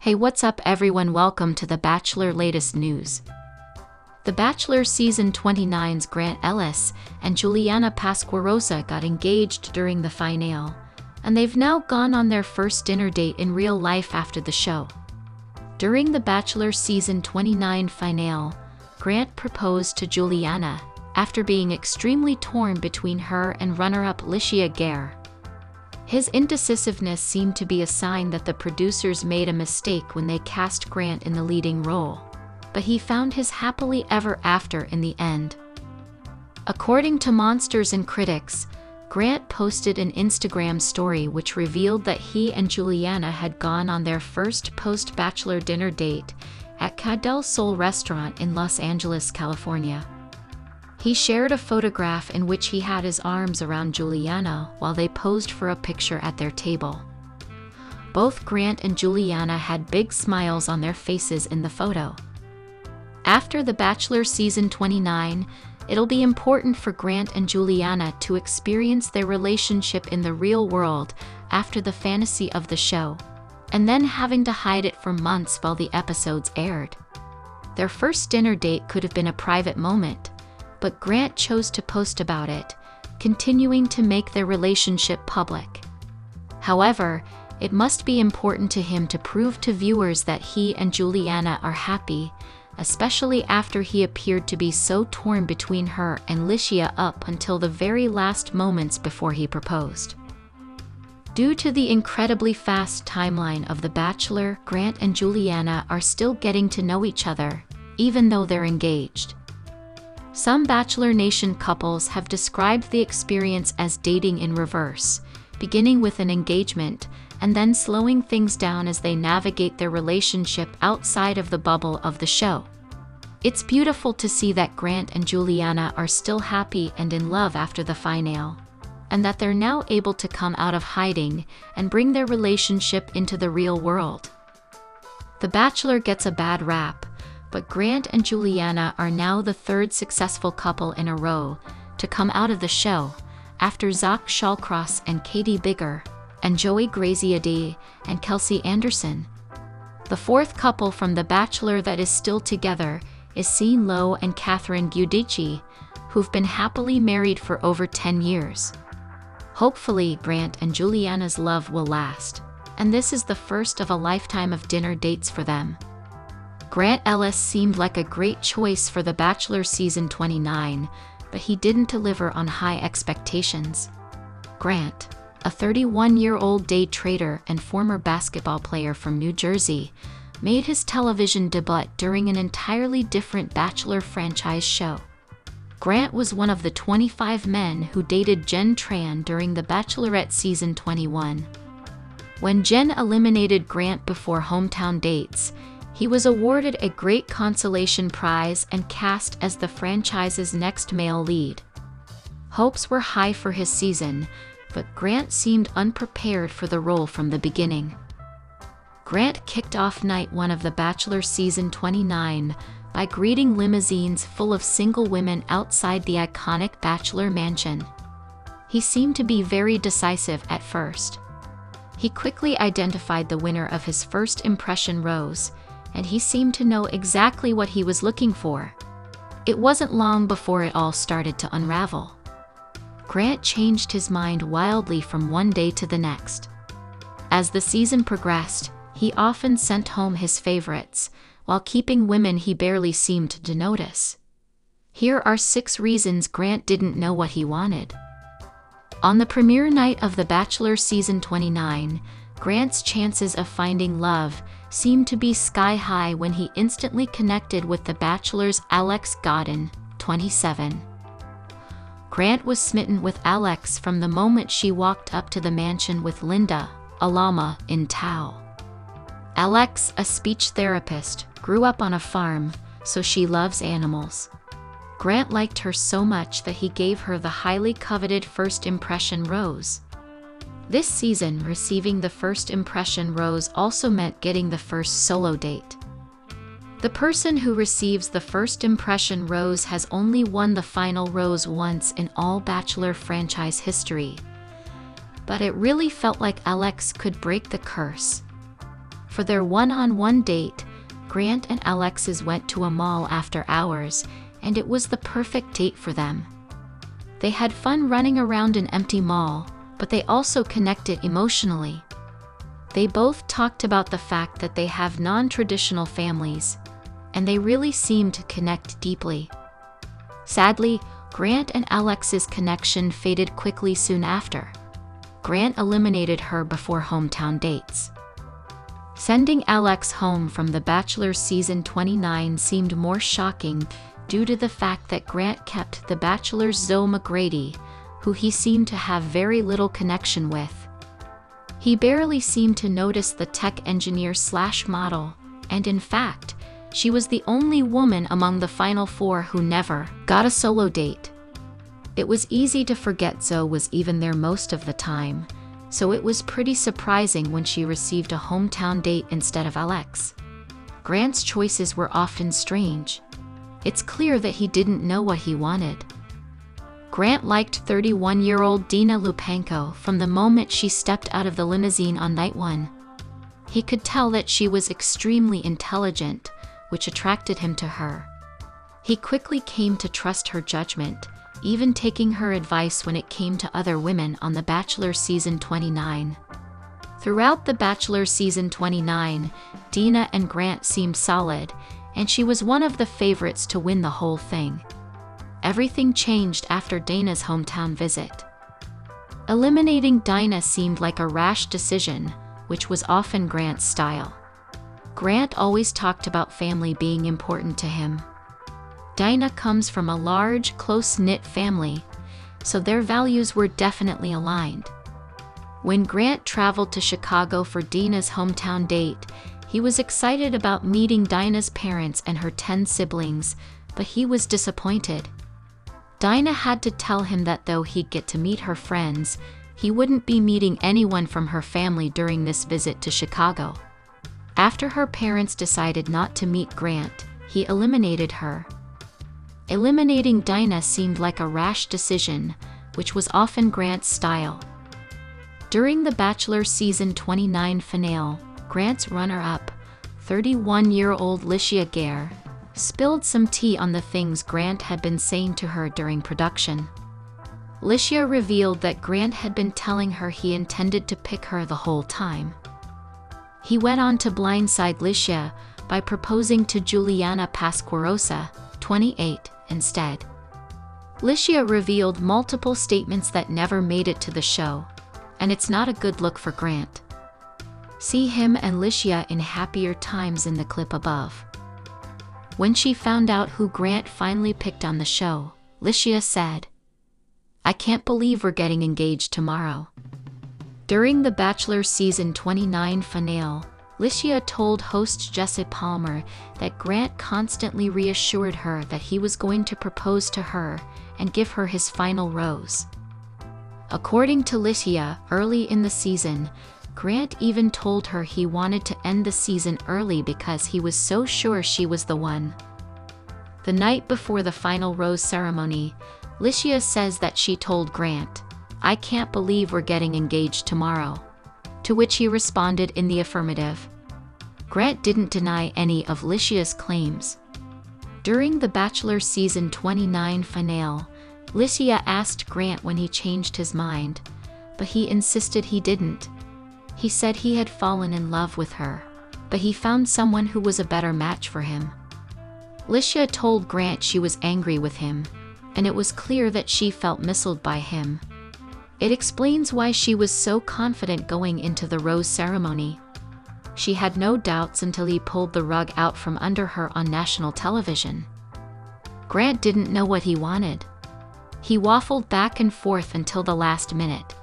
Hey, what's up everyone? Welcome to The Bachelor latest news. The Bachelor Season 29's Grant Ellis and Juliana Pasquarosa got engaged during the finale, and they've now gone on their first dinner date in real life after the show. During the Bachelor Season 29 finale, Grant proposed to Juliana after being extremely torn between her and runner-up Licia Gare. His indecisiveness seemed to be a sign that the producers made a mistake when they cast Grant in the leading role, but he found his happily ever after in the end. According to Monsters and Critics, Grant posted an Instagram story which revealed that he and Juliana had gone on their first post-Bachelor dinner date at Ca del Sol restaurant in Los Angeles, California. He shared a photograph in which he had his arms around Juliana while they posed for a picture at their table. Both Grant and Juliana had big smiles on their faces in the photo. After The Bachelor Season 29, it'll be important for Grant and Juliana to experience their relationship in the real world after the fantasy of the show, and then having to hide it for months while the episodes aired. Their first dinner date could have been a private moment, but Grant chose to post about it, continuing to make their relationship public. However, it must be important to him to prove to viewers that he and Juliana are happy, especially after he appeared to be so torn between her and Licia up until the very last moments before he proposed. Due to the incredibly fast timeline of The Bachelor, Grant and Juliana are still getting to know each other, even though they're engaged. Some Bachelor Nation couples have described the experience as dating in reverse, beginning with an engagement and then slowing things down as they navigate their relationship outside of the bubble of the show. It's beautiful to see that Grant and Juliana are still happy and in love after the finale, and that they're now able to come out of hiding and bring their relationship into the real world. The Bachelor gets a bad rap, but Grant and Juliana are now the third successful couple in a row to come out of the show, after Zach Shawcross and Katie Bigger, and Joey Graziadei and Kelsey Anderson. The fourth couple from The Bachelor that is still together is Sean Lowe and Catherine Giudice, who've been happily married for over 10 years. Hopefully, Grant and Juliana's love will last, and this is the first of a lifetime of dinner dates for them. Grant Ellis seemed like a great choice for The Bachelor Season 29, but he didn't deliver on high expectations. Grant, a 31-year-old day trader and former basketball player from New Jersey, made his television debut during an entirely different Bachelor franchise show. Grant was one of the 25 men who dated Jen Tran during The Bachelorette Season 21. When Jen eliminated Grant before hometown dates, he was awarded a great consolation prize and cast as the franchise's next male lead. Hopes were high for his season, but Grant seemed unprepared for the role from the beginning. Grant kicked off night one of The Bachelor Season 29 by greeting limousines full of single women outside the iconic Bachelor mansion. He seemed to be very decisive at first. He quickly identified the winner of his first impression rose, and he seemed to know exactly what he was looking for. It wasn't long before it all started to unravel. Grant changed his mind wildly from one day to the next. As the season progressed, he often sent home his favorites, while keeping women he barely seemed to notice. Here are 6 reasons Grant didn't know what he wanted. On the premiere night of The Bachelor Season 29, Grant's chances of finding love seemed to be sky high when he instantly connected with The Bachelor's Alex Godin, 27. Grant was smitten with Alex from the moment she walked up to the mansion with Linda, a llama, in tow. Alex, a speech therapist, grew up on a farm, so she loves animals. Grant liked her so much that he gave her the highly coveted first impression rose. This season, receiving the first impression rose also meant getting the first solo date. The person who receives the first impression rose has only won the final rose once in all Bachelor franchise history. But it really felt like Alex could break the curse. For their one-on-one date, Grant and Alexis went to a mall after hours, and it was the perfect date for them. They had fun running around an empty mall, but they also connected emotionally. They both talked about the fact that they have non-traditional families, and they really seemed to connect deeply. Sadly, Grant and Alexis' connection faded quickly soon after. Grant eliminated her before hometown dates. Sending Alex home from The Bachelor season 29 seemed more shocking due to the fact that Grant kept The Bachelor's Zoe McGrady, who he seemed to have very little connection with. He barely seemed to notice the tech engineer/model, and in fact, she was the only woman among the final four who never got a solo date. It was easy to forget Zoe was even there most of the time, so it was pretty surprising when she received a hometown date instead of Alex. Grant's choices were often strange. It's clear that he didn't know what he wanted. Grant liked 31-year-old Dina Lupanko from the moment she stepped out of the limousine on night one. He could tell that she was extremely intelligent, which attracted him to her. He quickly came to trust her judgment, even taking her advice when it came to other women on The Bachelor season 29. Throughout The Bachelor season 29, Dina and Grant seemed solid, and she was one of the favorites to win the whole thing. Everything changed after Dana's hometown visit. Eliminating Dina seemed like a rash decision, which was often Grant's style. Grant always talked about family being important to him. Dina comes from a large, close-knit family, so their values were definitely aligned. When Grant traveled to Chicago for Dina's hometown date, he was excited about meeting Dina's parents and her 10 siblings, but he was disappointed. Dina had to tell him that though he'd get to meet her friends, he wouldn't be meeting anyone from her family during this visit to Chicago. After her parents decided not to meet Grant, he eliminated her. Eliminating Dina seemed like a rash decision, which was often Grant's style. During The Bachelor season 29 finale, Grant's runner-up, 31-year-old Licia Gare, spilled some tea on the things Grant had been saying to her during production. Licia revealed that Grant had been telling her he intended to pick her the whole time. He went on to blindside Licia by proposing to Juliana Pasquarosa, 28, instead. Licia revealed multiple statements that never made it to the show, and it's not a good look for Grant. See him and Licia in happier times in the clip above. When she found out who Grant finally picked on the show, Licia said, "I can't believe we're getting engaged tomorrow." During The Bachelor season 29 finale, Licia told host Jesse Palmer that Grant constantly reassured her that he was going to propose to her and give her his final rose. According to Licia, early in the season, Grant even told her he wanted to end the season early because he was so sure she was the one. The night before the final rose ceremony, Licia says that she told Grant, "I can't believe we're getting engaged tomorrow," to which he responded in the affirmative. Grant didn't deny any of Licia's claims. During The Bachelor season 29 finale, Licia asked Grant when he changed his mind, but he insisted he didn't. He said he had fallen in love with her, but he found someone who was a better match for him. Licia told Grant she was angry with him, and it was clear that she felt misled by him. It explains why she was so confident going into the rose ceremony. She had no doubts until he pulled the rug out from under her on national television. Grant didn't know what he wanted. He waffled back and forth until the last minute.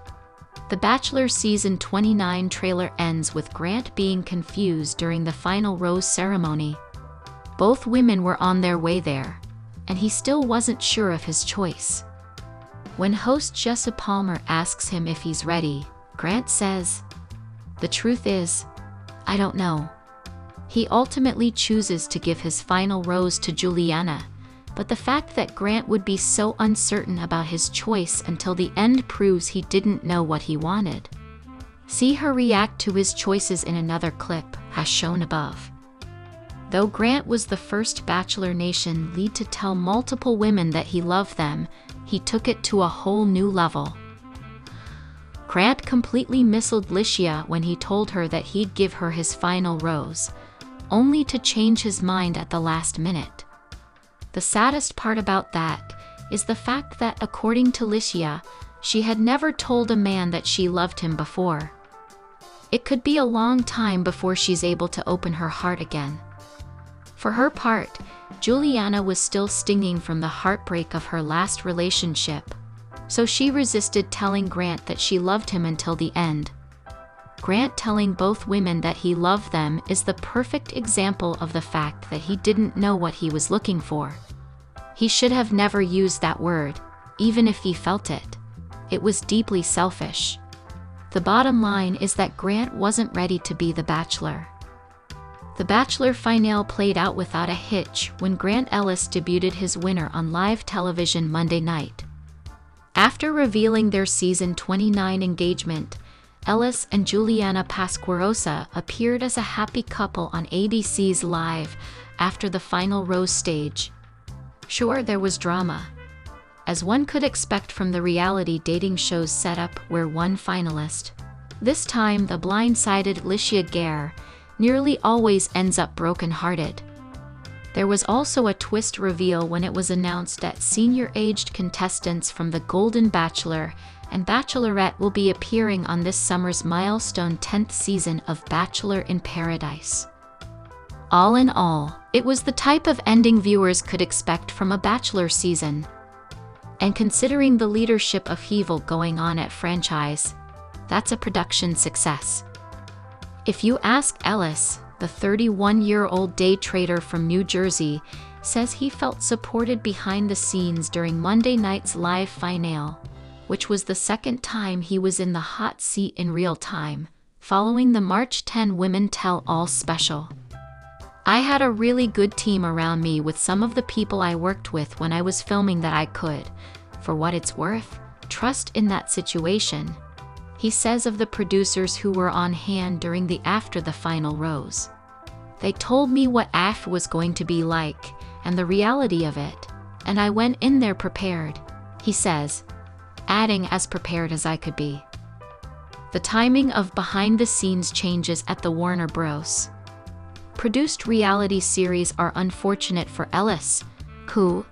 The Bachelor season 29 trailer ends with Grant being confused during the final rose ceremony. Both women were on their way there, and he still wasn't sure of his choice. When host Jesse Palmer asks him if he's ready, Grant says, "The truth is, I don't know." He ultimately chooses to give his final rose to Juliana, but the fact that Grant would be so uncertain about his choice until the end proves he didn't know what he wanted. See her react to his choices in another clip, as shown above. Though Grant was the first Bachelor Nation lead to tell multiple women that he loved them, he took it to a whole new level. Grant completely missiled Licia when he told her that he'd give her his final rose, only to change his mind at the last minute. The saddest part about that is the fact that, according to Licia, she had never told a man that she loved him before. It could be a long time before she's able to open her heart again. For her part, Juliana was still stinging from the heartbreak of her last relationship, so she resisted telling Grant that she loved him until the end. Grant telling both women that he loved them is the perfect example of the fact that he didn't know what he was looking for. He should have never used that word, even if he felt it. It was deeply selfish. The bottom line is that Grant wasn't ready to be the Bachelor. The Bachelor finale played out without a hitch when Grant Ellis debuted his winner on live television Monday night. After revealing their season 29 engagement, Ellis and Juliana Pasquarosa appeared as a happy couple on ABC's Live after the final rose stage. Sure, there was drama, as one could expect from the reality dating show's setup where one finalist, this time the blindsided Licia Gare, nearly always ends up broken-hearted. There was also a twist reveal when it was announced that senior-aged contestants from The Golden Bachelor and Bachelorette will be appearing on this summer's milestone 10th season of Bachelor in Paradise. All in all, it was the type of ending viewers could expect from a Bachelor season. And considering the leadership upheaval going on at franchise, that's a production success. If you ask Ellis, the 31-year-old day trader from New Jersey says he felt supported behind the scenes during Monday night's live finale, which was the second time he was in the hot seat in real time, following the March 10 Women Tell All special. I had a really good team around me with some of the people I worked with when I was filming that I could, for what it's worth, trust in that situation, he says of the producers who were on hand during the after the final rose. They told me what AF was going to be like, and the reality of it, and I went in there prepared, he says, adding as prepared as I could be. The timing of behind-the-scenes changes at the Warner Bros. Produced reality series are unfortunate for Ellis, who,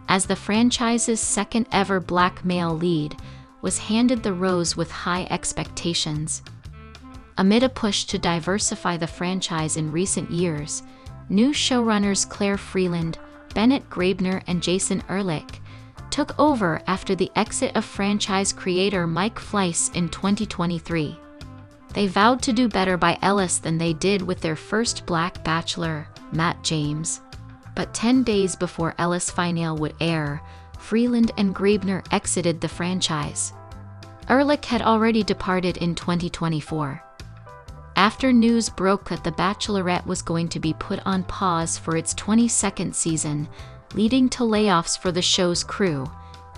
as the franchise's second-ever black male lead, was handed the rose with high expectations. Amid a push to diversify the franchise in recent years, new showrunners Claire Freeland, Bennett Graebner, and Jason Ehrlich took over after the exit of franchise creator Mike Fleiss in 2023. They vowed to do better by Ellis than they did with their first Black Bachelor, Matt James. But 10 days before Ellis' finale would air, Freeland and Graebner exited the franchise. Ehrlich had already departed in 2024. After news broke that The Bachelorette was going to be put on pause for its 22nd season, leading to layoffs for the show's crew,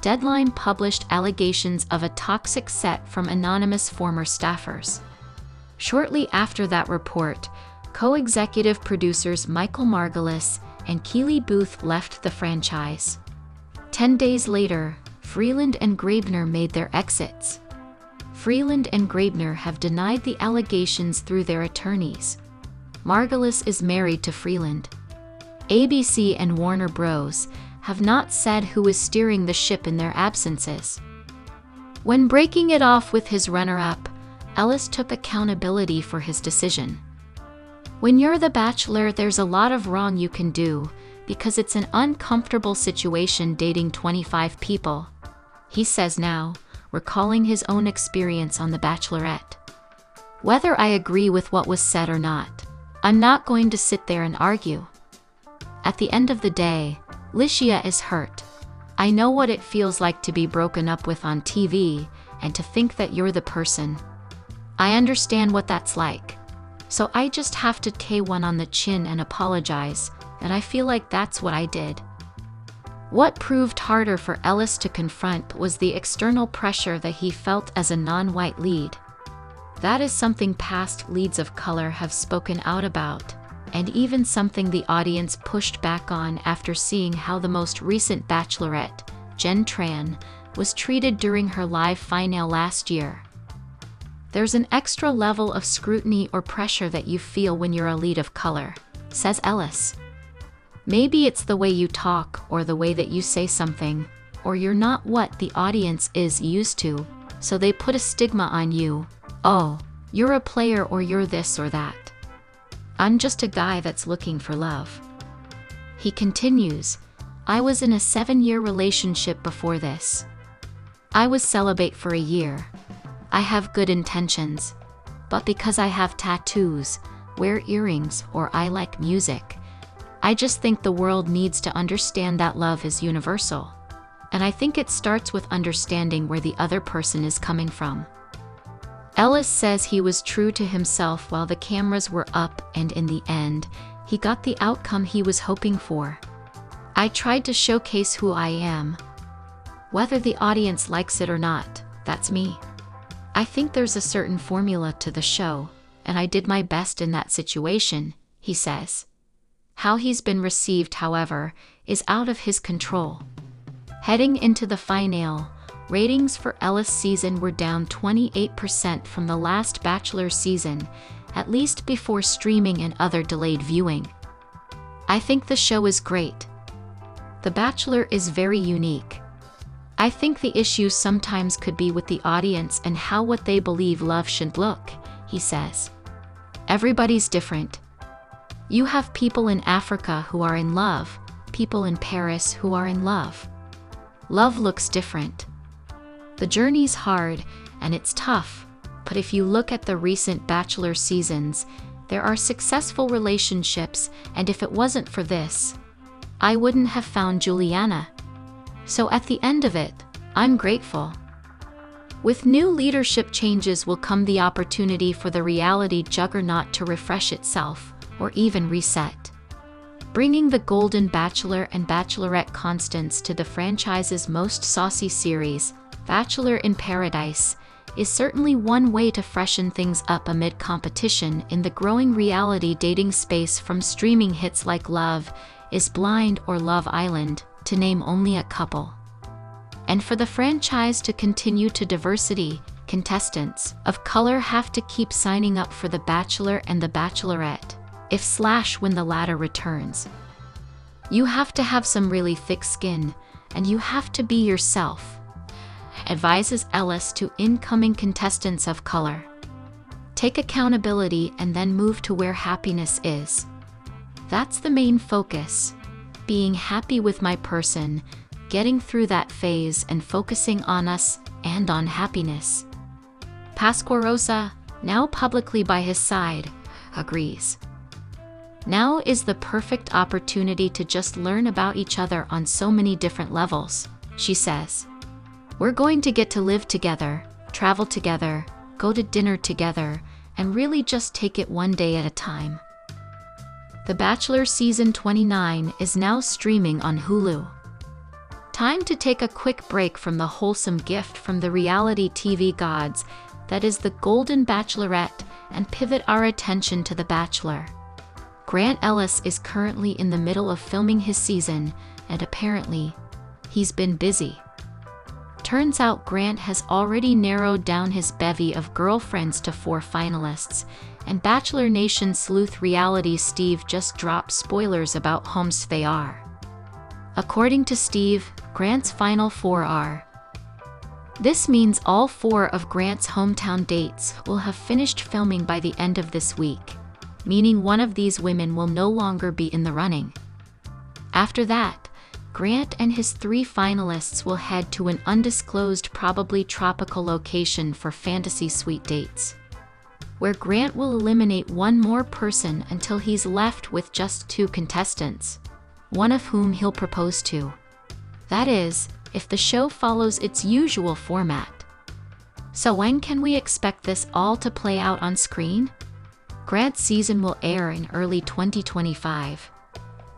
Deadline published allegations of a toxic set from anonymous former staffers. Shortly after that report, co-executive producers Michael Margolis and Keely Booth left the franchise. 10 days later, Freeland and Graebner made their exits. Freeland and Graebner have denied the allegations through their attorneys. Margolis is married to Freeland. ABC and Warner Bros. Have not said who is steering the ship in their absences. When breaking it off with his runner-up, Ellis took accountability for his decision. When you're the Bachelor, there's a lot of wrong you can do, because it's an uncomfortable situation dating 25 people, he says now, recalling his own experience on The Bachelorette. Whether I agree with what was said or not, I'm not going to sit there and argue. At the end of the day, Licia is hurt. I know what it feels like to be broken up with on TV and to think that you're the person. I understand what that's like. So I just have to take one on the chin and apologize, and I feel like that's what I did. What proved harder for Ellis to confront was the external pressure that he felt as a non-white lead. That is something past leads of color have spoken out about, and even something the audience pushed back on after seeing how the most recent Bachelorette, Jen Tran, was treated during her live finale last year. There's an extra level of scrutiny or pressure that you feel when you're a lead of color, says Ellis. Maybe it's the way you talk or the way that you say something, or you're not what the audience is used to, so they put a stigma on you. Oh, you're a player or you're this or that. I'm just a guy that's looking for love. He continues, I was in a 7-year relationship before this. I was celibate for a year. I have good intentions, but because I have tattoos, wear earrings, or I like music, I just think the world needs to understand that love is universal. And I think it starts with understanding where the other person is coming from. Ellis says he was true to himself while the cameras were up, and in the end, he got the outcome he was hoping for. I tried to showcase who I am. Whether the audience likes it or not, that's me. I think there's a certain formula to the show, and I did my best in that situation, he says. How he's been received, however, is out of his control. Heading into the finale, ratings for Ellis' season were down 28% from the last Bachelor season, at least before streaming and other delayed viewing. I think the show is great. The Bachelor is very unique. I think the issue sometimes could be with the audience and how what they believe love should look, he says. Everybody's different. You have people in Africa who are in love, people in Paris who are in love. Love looks different. The journey's hard, and it's tough, but if you look at the recent Bachelor seasons, there are successful relationships, and if it wasn't for this, I wouldn't have found Juliana. So at the end of it, I'm grateful. With new leadership changes will come the opportunity for the reality juggernaut to refresh itself, or even reset. Bringing the Golden Bachelor and Bachelorette constants to the franchise's most saucy series, Bachelor in Paradise, is certainly one way to freshen things up amid competition in the growing reality dating space, from streaming hits like Love is Blind or Love Island, to name only a couple. And for the franchise to continue to diversity, contestants of color have to keep signing up for The Bachelor and The Bachelorette, when the latter returns. You have to have some really thick skin, and you have to be yourself, advises Ellis to incoming contestants of color. Take accountability and then move to where happiness is. That's the main focus. Being happy with my person, getting through that phase and focusing on us and on happiness. Pasquarosa, now publicly by his side, agrees. Now is the perfect opportunity to just learn about each other on so many different levels, she says. We're going to get to live together, travel together, go to dinner together, and really just take it one day at a time. The Bachelor Season 29 is now streaming on Hulu. Time to take a quick break from the wholesome gift from the reality TV gods that is the Golden Bachelorette and pivot our attention to The Bachelor. Grant Ellis is currently in the middle of filming his season, and apparently, he's been busy. Turns out Grant has already narrowed down his bevy of girlfriends to 4 finalists, and Bachelor Nation sleuth reality Steve just dropped spoilers about whom they are. According to Steve, Grant's final 4 are. This means all 4 of Grant's hometown dates will have finished filming by the end of this week, meaning one of these women will no longer be in the running. After that, Grant and his 3 finalists will head to an undisclosed, probably tropical location for fantasy suite dates, where Grant will eliminate one more person until he's left with just 2 contestants, one of whom he'll propose to. That is, if the show follows its usual format. So when can we expect this all to play out on screen? Grant's season will air in early 2025,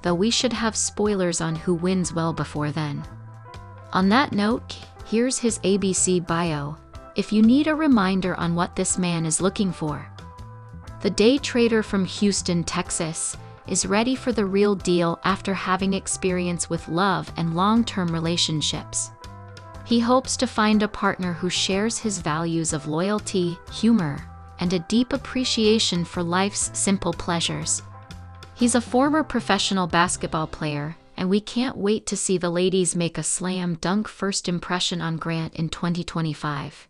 though we should have spoilers on who wins well before then. On that note, here's his ABC bio. if you need a reminder on what this man is looking for. The day trader from Houston, Texas, is ready for the real deal after having experience with love and long-term relationships. He hopes to find a partner who shares his values of loyalty, humor, and a deep appreciation for life's simple pleasures. He's a former professional basketball player, and we can't wait to see the ladies make a slam dunk first impression on Grant in 2025.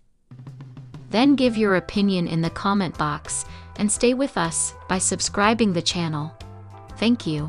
Then give your opinion in the comment box and stay with us by subscribing the channel. Thank you.